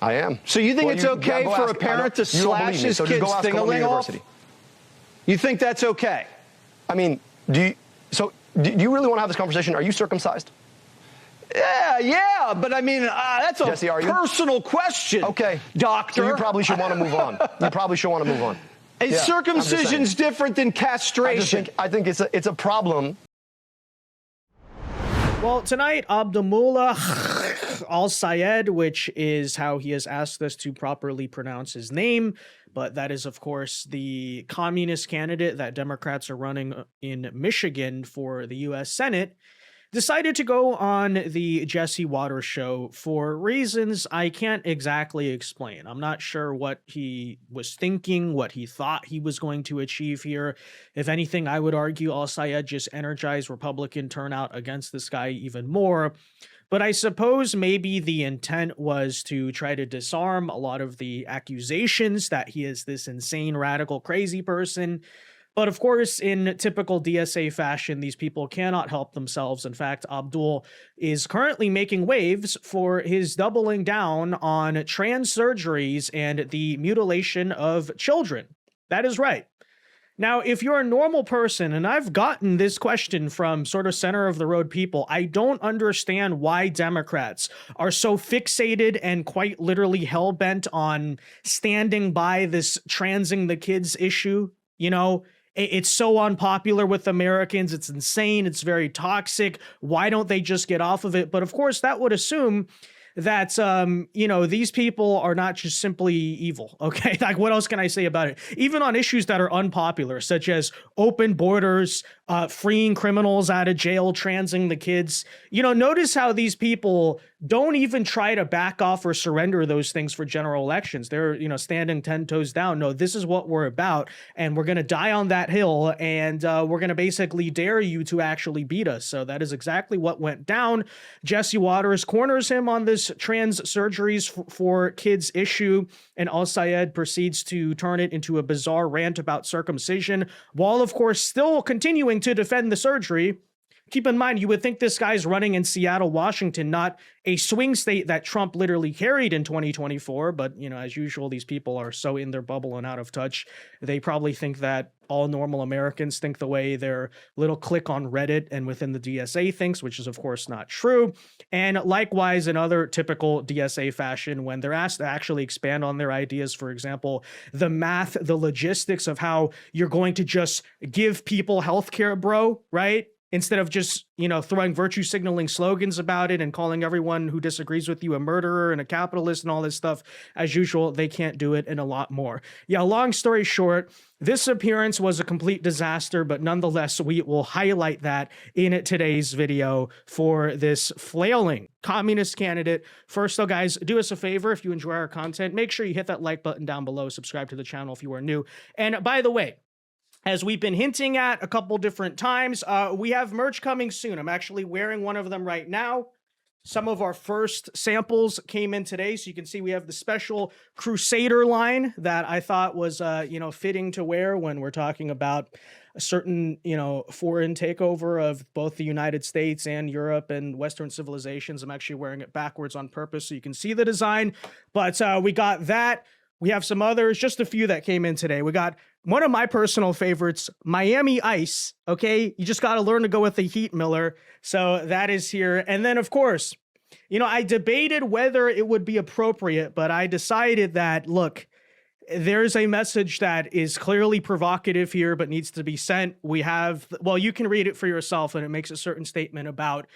I am. So you think Well, it's okay for a parent to slash his kid's thing-a-ling off? You think that's okay? I mean, do you really want to have this conversation? Are you circumcised? Yeah, but I mean, that's a Jesse, personal question. Okay. Doctor. So you probably should want to move on. You probably should want to move on. Is circumcision's different than castration? I think it's a problem. Well, tonight, Abdul El-Sayed, which is how he has asked us to properly pronounce his name, but that is, of course, the communist candidate that Democrats are running in Michigan for the U.S. Senate, decided to go on the Jesse Watters show for reasons I can't exactly explain. I'm not sure what he was thinking, what he thought he was going to achieve here. If anything, I would argue El-Sayed just energized Republican turnout against this guy even more. But I suppose maybe the intent was to try to disarm a lot of the accusations that he is this insane, radical, crazy person. But of course, in typical DSA fashion, these people cannot help themselves. In fact, Abdul is currently making waves for his doubling down on trans surgeries and the mutilation of children. That is right. Now, if you're a normal person, and I've gotten this question from sort of center of the road people, I don't understand why Democrats are so fixated and quite literally hell-bent on standing by this transing the kids issue. You know, it's so unpopular with Americans. It's insane. It's very toxic. Why don't they just get off of it? But of course, that would assume that, these people are not just simply evil. Okay. Like, what else can I say about it? Even on issues that are unpopular, such as open borders, freeing criminals out of jail, transing the kids, notice how these people don't even try to back off or surrender those things for general elections. They're, standing 10 toes down. No, this is what we're about. And we're going to die on that hill. And we're going to basically dare you to actually beat us. So that is exactly what went down. Jesse Watters corners him on this trans surgeries for kids issue. And El-Sayed proceeds to turn it into a bizarre rant about circumcision, while of course still continuing to defend the surgery. Keep in mind, you would think this guy's running in Seattle, Washington, not a swing state that Trump literally carried in 2024. But, as usual, these people are so in their bubble and out of touch. They probably think that all normal Americans think the way their little clique on Reddit and within the DSA thinks, which is, of course, not true. And likewise, in other typical DSA fashion, when they're asked to actually expand on their ideas, for example, the math, the logistics of how you're going to just give people healthcare, bro, right? Instead of just, throwing virtue signaling slogans about it and calling everyone who disagrees with you a murderer and a capitalist and all this stuff, as usual, they can't do it and a lot more. Yeah, long story short, this appearance was a complete disaster, but nonetheless, we will highlight that in today's video for this flailing communist candidate. First, though, guys, do us a favor. If you enjoy our content, make sure you hit that like button down below, subscribe to the channel if you are new. And by the way, as we've been hinting at a couple different times, we have merch coming soon. I'm actually wearing one of them right now. Some of our first samples came in today, so you can see we have the special Crusader line that I thought was, fitting to wear when we're talking about a certain, foreign takeover of both the United States and Europe and Western civilizations. I'm actually wearing it backwards on purpose so you can see the design. But we got that. We have some others, just a few that came in today. We got one of my personal favorites, Miami Ice, okay? You just got to learn to go with the heat, Miller. So that is here. And then, of course, I debated whether it would be appropriate, but I decided that, look, there's a message that is clearly provocative here, but needs to be sent. We have, well, you can read it for yourself, and it makes a certain statement about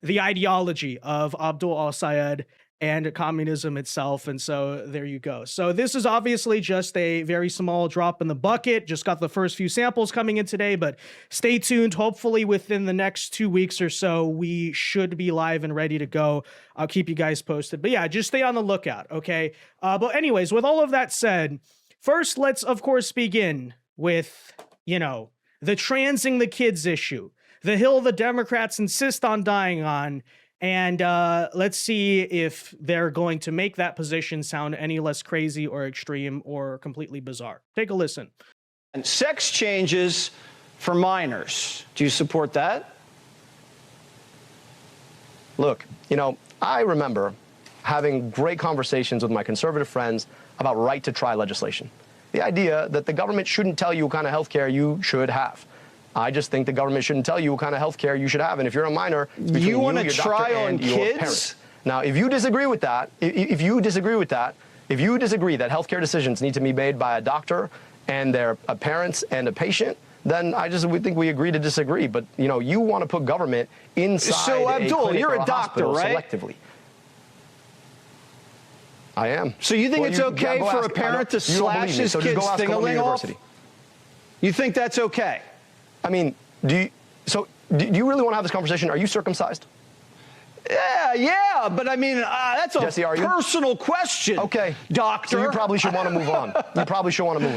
the ideology of Abdul El-Sayed and communism itself. And so there you go. So this is obviously just a very small drop in the bucket. Just got the first few samples coming in today, but stay tuned. Hopefully within the next 2 weeks or so, we should be live and ready to go. I'll keep you guys posted. But yeah, just stay on the lookout, okay? But anyways, with all of that said, first, let's of course begin with, the transing the kids issue, the hill the Democrats insist on dying on. And let's see if they're going to make that position sound any less crazy or extreme or completely bizarre. Take a listen. And sex changes for minors. Do you support that? Look, I remember having great conversations with my conservative friends about right-to-try legislation. The idea that the government shouldn't tell you what kind of health care you should have. I just think the government shouldn't tell you what kind of health care you should have. And if you're a minor, it's between you want to your try doctor on and your kids? parents. Now, if you disagree with that, if you disagree that healthcare decisions need to be made by a doctor and their parents and a patient, then we think we agree to disagree. But you want to put government inside. So Abdul, you're a doctor, right? Selectively. I am. So you think it's okay for a parent to slash his kid's thing-a-ling off? You think that's okay? I mean, do you really want to have this conversation? Are you circumcised? Yeah, but I mean, that's a Jesse, personal question. Okay, doctor. So you probably should want to move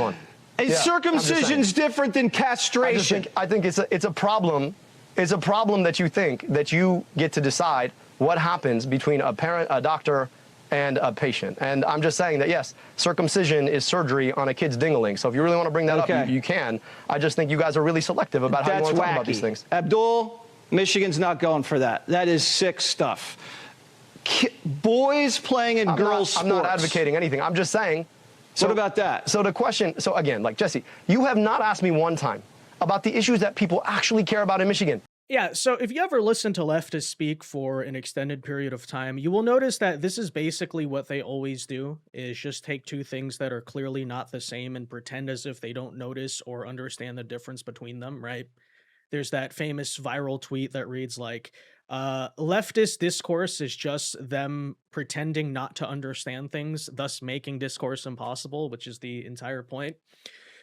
on. Is circumcision's different than castration? I think it's a problem. It's a problem that you think that you get to decide what happens between a parent, a doctor, and a patient. And I'm just saying that, yes, circumcision is surgery on a kid's ding-a-ling. So if you really want to bring that up, you can. I just think you guys are really selective about how you want to talk about these things. Abdul, Michigan's not going for that. That is sick stuff. Boys playing in girls' sports. I'm not advocating anything. I'm just saying. So, what about that? So the question, so again, like Jesse, you have not asked me one time about the issues that people actually care about in Michigan. Yeah, so if you ever listen to leftists speak for an extended period of time, you will notice that this is basically what they always do, is just take two things that are clearly not the same and pretend as if they don't notice or understand the difference between them, right? There's that famous viral tweet that reads like, leftist discourse is just them pretending not to understand things, thus making discourse impossible, which is the entire point.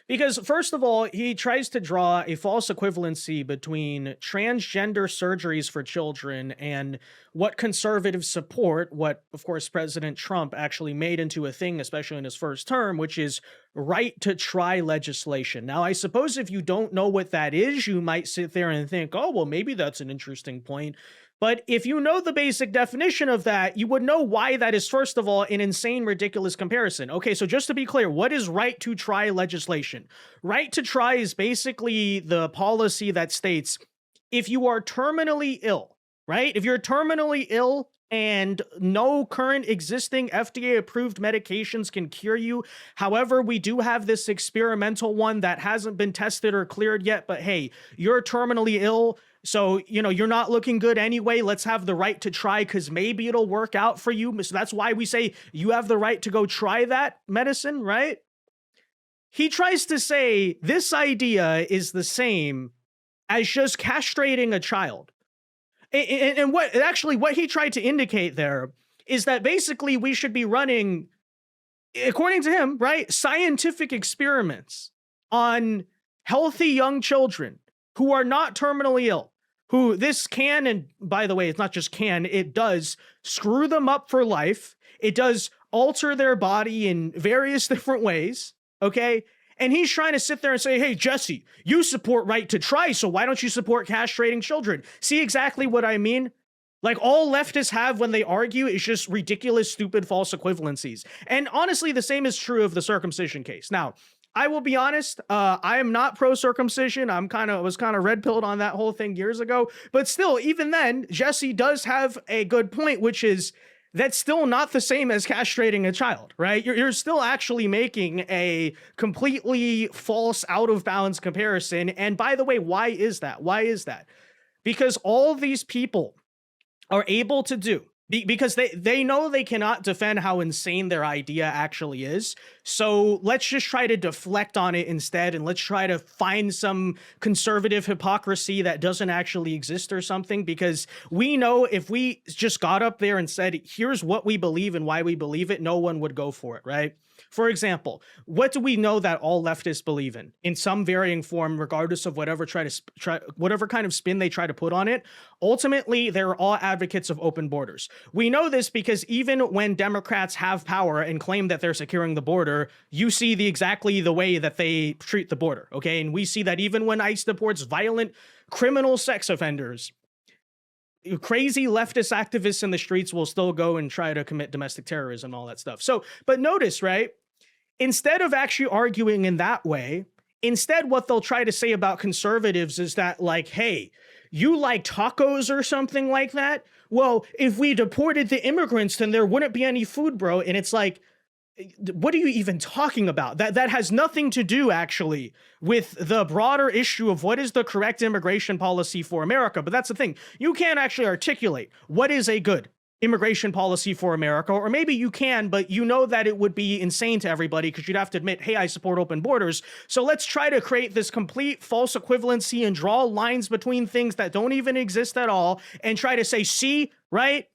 Because, first of all, he tries to draw a false equivalency between transgender surgeries for children and what conservatives support, what, of course, President Trump actually made into a thing, especially in his first term, which is right-to-try legislation. Now, I suppose if you don't know what that is, you might sit there and think, oh, well, maybe that's an interesting point. But if you know the basic definition of that, you would know why that is, first of all, an insane, ridiculous comparison. Okay, so just to be clear, what is right-to-try legislation? Right-to-try is basically the policy that states if you are terminally ill, right? If you're terminally ill and no current existing FDA-approved medications can cure you. However, we do have this experimental one that hasn't been tested or cleared yet, but hey, you're terminally ill, so, you're not looking good anyway. Let's have the right to try because maybe it'll work out for you. So that's why we say you have the right to go try that medicine, right? He tries to say this idea is the same as just castrating a child. And what he tried to indicate there is that basically we should be running, according to him, right, scientific experiments on healthy young children who are not terminally ill, who this can, and by the way, it's not just can, it does screw them up for life. It does alter their body in various different ways, okay? And he's trying to sit there and say, hey, Jesse, you support right to try, so why don't you support castrating children? See exactly what I mean? Like, all leftists have when they argue is just ridiculous, stupid, false equivalencies. And honestly, the same is true of the circumcision case. Now, I will be honest, I am not pro-circumcision. Was kind of red-pilled on that whole thing years ago. But still, even then, Jesse does have a good point, which is that's still not the same as castrating a child, right? You're still actually making a completely false, out-of-balance comparison. And by the way, why is that? Why is that? Because all these people are able to do, because they know they cannot defend how insane their idea actually is. So let's just try to deflect on it instead, and let's try to find some conservative hypocrisy that doesn't actually exist or something, because we know if we just got up there and said, here's what we believe and why we believe it, no one would go for it, right? For example, what do we know that all leftists believe in some varying form, regardless of whatever whatever kind of spin they try to put on it? Ultimately, they're all advocates of open borders. We know this because even when Democrats have power and claim that they're securing the border, you see exactly the way that they treat the border, okay? And we see that even when ICE deports violent criminal sex offenders, crazy leftist activists in the streets will still go and try to commit domestic terrorism and all that stuff. So, but notice, right? Instead of actually arguing in that way, instead what they'll try to say about conservatives is that, like, hey, you like tacos or something like that? well, if we deported the immigrants, then there wouldn't be any food, bro. And it's like, what are you even talking about? That has nothing to do actually with the broader issue of what is the correct immigration policy for America. But that's the thing. You can't actually articulate what is a good immigration policy for America, or maybe you can, but you know that it would be insane to everybody because you'd have to admit, hey, I support open borders. So let's try to create this complete false equivalency and draw lines between things that don't even exist at all and try to say, see, right?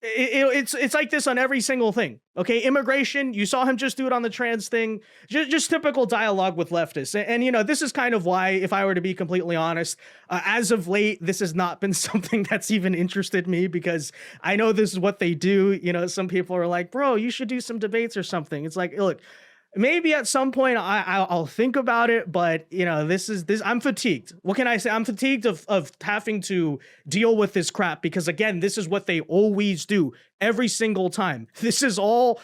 It's like this on every single thing. Okay, immigration, you saw him just do it on the trans thing. Just typical dialogue with leftists. And you know, this is kind of why, if I were to be completely honest, as of late, this has not been something that's even interested me, because I know this is what they do. You know, some people are like, bro, you should do some debates or something. It's like, look, maybe at some point I'll think about it, but you know, this I'm fatigued. What can I say? I'm fatigued of having to deal with this crap, because again, this is what they always do every single time. This is all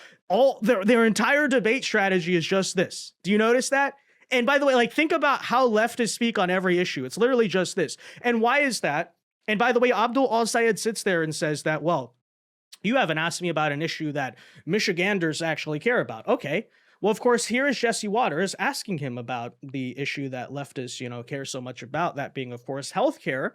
their entire debate strategy is just this. Do you notice that? And by the way, like, think about how leftists speak on every issue. It's literally just this. And why is that? And by the way, Abdul El-Sayed sits there and says that, well, you haven't asked me about an issue that Michiganders actually care about. Okay. Well, of course, here is Jesse Waters asking him about the issue that leftists, you know, care so much about, that being, of course, healthcare.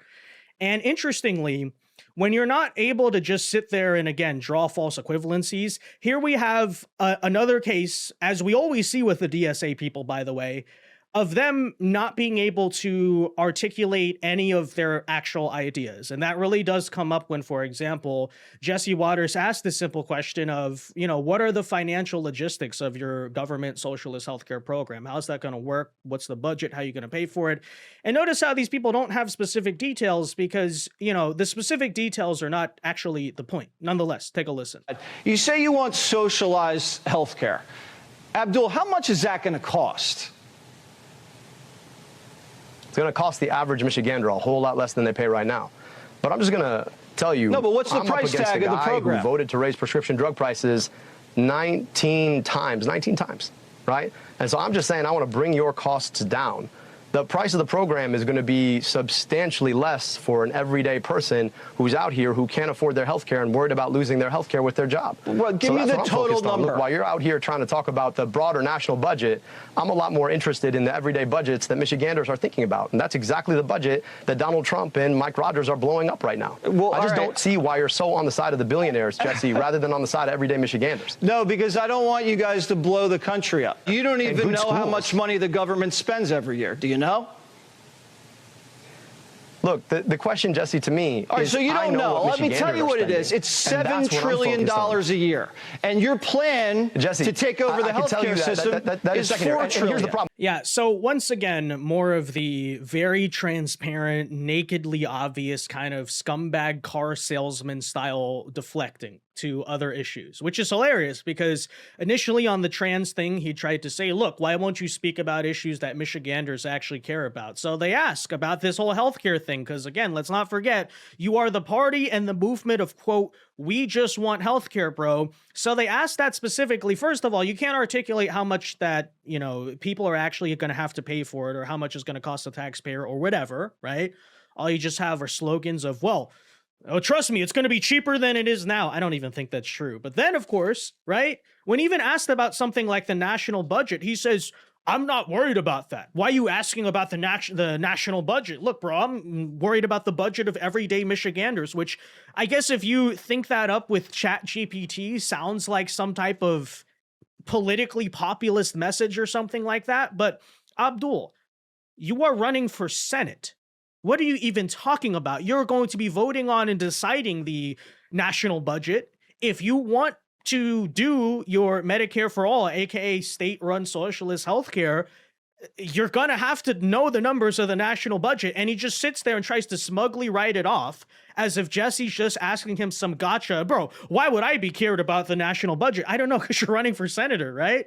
And interestingly, when you're not able to just sit there and, again, draw false equivalencies, here we have another case, as we always see with the DSA people, by the way, of them not being able to articulate any of their actual ideas. And that really does come up when, for example, Jesse Waters asked the simple question of, you know, what are the financial logistics of your government socialist healthcare program? How's that going to work? What's the budget? How are you going to pay for it? And notice how these people don't have specific details, because, you know, the specific details are not actually the point. Nonetheless, take a listen. You say you want socialized healthcare. Abdul, how much is that going to cost? It's going to cost the average Michigander a whole lot less than they pay right now. But I'm just going to tell you. No, but what's the I'm price up against tag a of the guy program? who voted to raise prescription drug prices 19 times, right? And so I'm just saying I want to bring your costs down. The price of the program is going to be substantially less for an everyday person who's out here who can't afford their health care and worried about losing their health care with their job. Well, give me the total number. Look, while you're out here trying to talk about the broader national budget, I'm a lot more interested in the everyday budgets that Michiganders are thinking about. And that's exactly the budget that Donald Trump and Mike Rogers are blowing up right now. Well, I just don't see why you're so on the side of the billionaires, Jesse, rather than on the side of everyday Michiganders. No, because I don't want you guys to blow the country up. You don't even know how much money the government spends every year. Do you know? Look, the question, Jesse, to me All right, is, so you don't know. Let me tell you what it is. It's $7 trillion a year. And your plan, Jesse, to take over the healthcare system is $4 trillion. Here's the problem. Yeah, so once again, more of the very transparent, nakedly obvious kind of scumbag car salesman style deflecting to other issues, which is hilarious because initially on the trans thing, he tried to say, look, why won't you speak about issues that Michiganders actually care about? So they ask about this whole healthcare thing, because again, let's not forget, you are the party and the movement of, quote, we just want healthcare, bro. So they asked that specifically. First of all, you can't articulate how much that, you know, people are actually going to have to pay for it, or how much it's going to cost the taxpayer or whatever, right? All you just have are slogans of, well, oh, trust me, it's going to be cheaper than it is now. I don't even think that's true. But then, of course, right, when even asked about something like the national budget, he says, I'm not worried about that. Why are you asking about the national budget? Look, bro, I'm worried about the budget of everyday Michiganders, which I guess if you think that up with ChatGPT, sounds like some type of politically populist message or something like that. But Abdul, you are running for Senate. What are you even talking about? You're going to be voting on and deciding the national budget. If you want to do your Medicare for all, aka state-run socialist healthcare, you're gonna have to know the numbers of the national budget. And he just sits there and tries to smugly write it off as if Jesse's just asking him some gotcha. Bro, why would I be cared about the national budget? I don't know, because you're running for senator, right?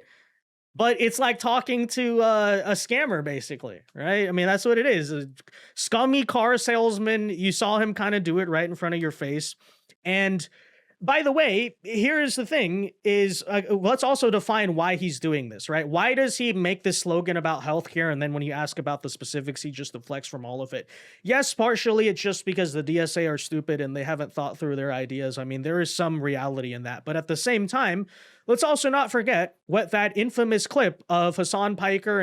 But it's like talking to a scammer, basically, right? I mean, that's what it is. A scummy car salesman. You saw him kind of do it right in front of your face. And by the way, here's the thing is let's also define why he's doing this, right? Why does he make this slogan about healthcare? And then when you ask about the specifics, he just deflects from all of it. Yes, partially it's just because the DSA are stupid and they haven't thought through their ideas. I mean, there is some reality in that. But at the same time, let's also not forget what that infamous clip of Hassan Piker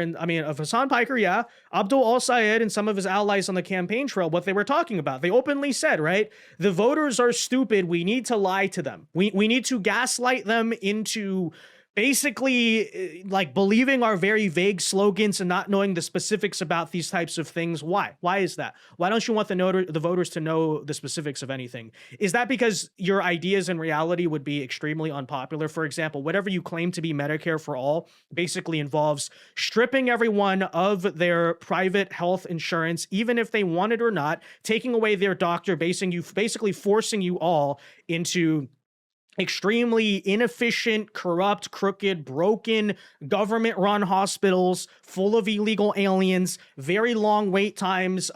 yeah, Abdul El-Sayed and some of his allies on the campaign trail, what they were talking about. They openly said, right, the voters are stupid. We need to lie to them. We need to gaslight them into basically like believing our very vague slogans and not knowing the specifics about these types of things. Why? Why is that? Why don't you want the voters to know the specifics of anything? Is that because your ideas in reality would be extremely unpopular? For example, whatever you claim to be Medicare for all basically involves stripping everyone of their private health insurance, even if they want it or not, taking away their doctor, basically forcing you all into extremely inefficient, corrupt, crooked, broken, government-run hospitals full of illegal aliens, very long wait times.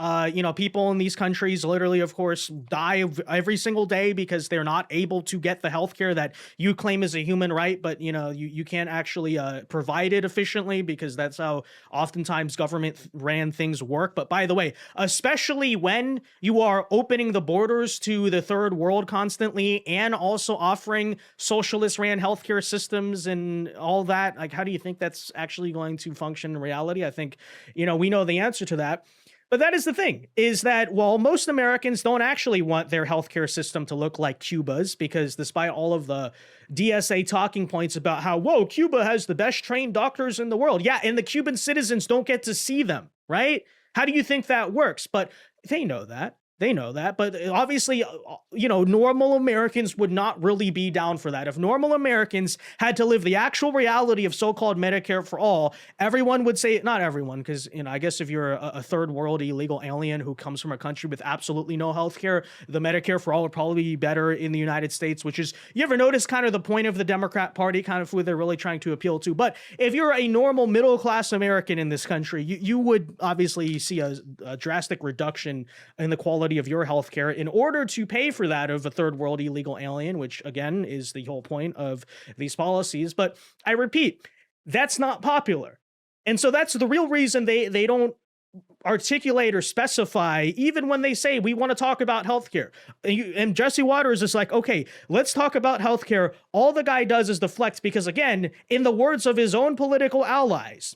People in these countries literally, of course, die every single day because they're not able to get the healthcare that you claim is a human right, but you can't actually provide it efficiently because that's how oftentimes government-ran things work. But by the way, especially when you are opening the borders to the third world constantly and also offering socialist ran healthcare systems and all that, like, how do you think that's actually going to function in reality? I think, we know the answer to that. But that is the thing, is that, well, most Americans don't actually want their healthcare system to look like Cuba's, because despite all of the DSA talking points about how, whoa, Cuba has the best trained doctors in the world. Yeah, and the Cuban citizens don't get to see them, right? How do you think that works? But they know that. They know that, but obviously, normal Americans would not really be down for that. If normal Americans had to live the actual reality of so-called Medicare for all, everyone would say, not everyone, because, I guess if you're a third world illegal alien who comes from a country with absolutely no healthcare, the Medicare for all would probably be better in the United States, which is, you ever notice kind of the point of the Democrat Party, kind of who they're really trying to appeal to. But if you're a normal middle-class American in this country, you would obviously see a drastic reduction in the quality of your healthcare in order to pay for that of a third world illegal alien, which again is the whole point of these policies. But I repeat, that's not popular. And so that's the real reason they don't articulate or specify, even when they say we want to talk about healthcare. And Jesse Waters is like, okay, let's talk about healthcare. All the guy does is deflect because, again, in the words of his own political allies,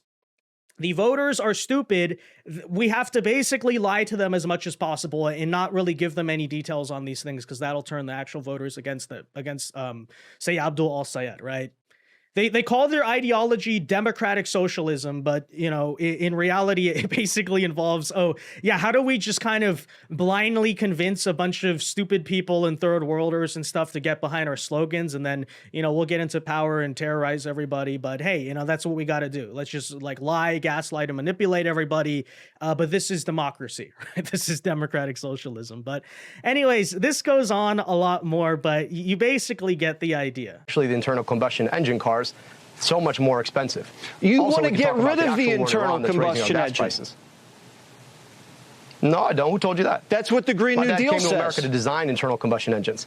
the voters are stupid. We have to basically lie to them as much as possible and not really give them any details on these things because that'll turn the actual voters against say Abdul El-Sayed, right? They call their ideology democratic socialism, but, in reality, it basically involves, how do we just kind of blindly convince a bunch of stupid people and third worlders and stuff to get behind our slogans, and then, we'll get into power and terrorize everybody, but hey, that's what we got to do. Let's just lie, gaslight, and manipulate everybody, but this is democracy, right? This is democratic socialism. But anyways, this goes on a lot more, but you basically get the idea. Actually, the internal combustion engine cars, so much more expensive. You Also, want to we can get talk about rid of the actual war in internal Iran that's raising our combustion gas engine. prices. No, I don't. Who told you that? That's what the Green My New dad Deal came to America says. to design internal combustion engines.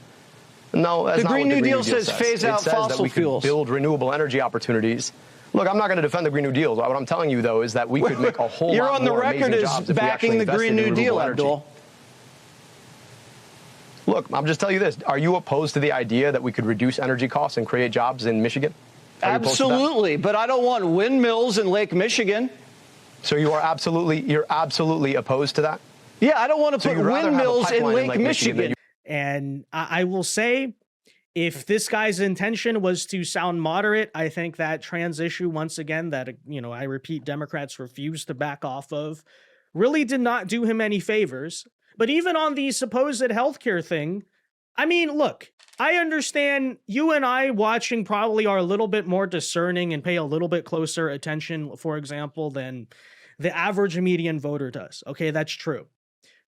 No, that's The not Green what New Deal says phase out it says fossil that we fuels. could build renewable energy opportunities. Look, I'm not going to defend the Green New Deal. What I'm telling you, though, is that we could make a whole You're lot on the more record amazing as jobs if we backing actually the invested Green in New renewable Deal, energy. Abdul. Look, I'm just telling you this. Are you opposed to the idea that we could reduce energy costs and create jobs in Michigan? Absolutely, but I don't want windmills in Lake Michigan. So you're absolutely opposed to that? Yeah, I don't want to put windmills in Lake Michigan. And I will say, if this guy's intention was to sound moderate, I think that trans issue, once again, that, I repeat, Democrats refuse to back off of, really did not do him any favors. But even on the supposed healthcare thing, I mean, look, I understand you and I watching probably are a little bit more discerning and pay a little bit closer attention, for example, than the average median voter does. Okay, that's true.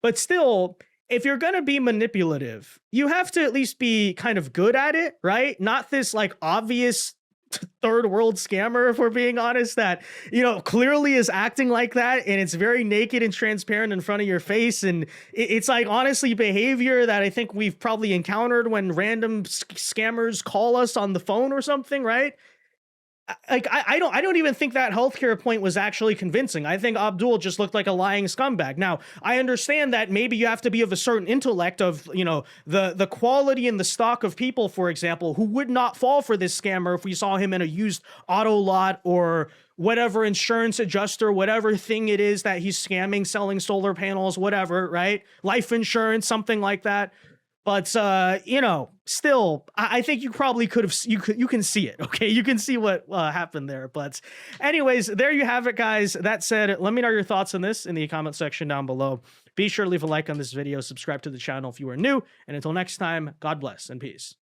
But still, if you're going to be manipulative, you have to at least be kind of good at it, right? Not this like obvious third world scammer, if we're being honest, that, you know, clearly is acting like that, and it's very naked and transparent in front of your face. And it's like, honestly, behavior that I think we've probably encountered when random scammers call us on the phone or something, right? Like, I don't even think that healthcare point was actually convincing. I think Abdul just looked like a lying scumbag. Now, I understand that maybe you have to be of a certain intellect of, you know, the quality and the stock of people, for example, who would not fall for this scammer if we saw him in a used auto lot or whatever insurance adjuster, whatever thing it is that he's scamming, selling solar panels, whatever, right? Life insurance, something like that. But, you know, still, I think you probably could have, you can see it, okay? You can see what happened there. But anyways, there you have it, guys. That said, let me know your thoughts on this in the comment section down below. Be sure to leave a like on this video, subscribe to the channel if you are new, and until next time, God bless and peace.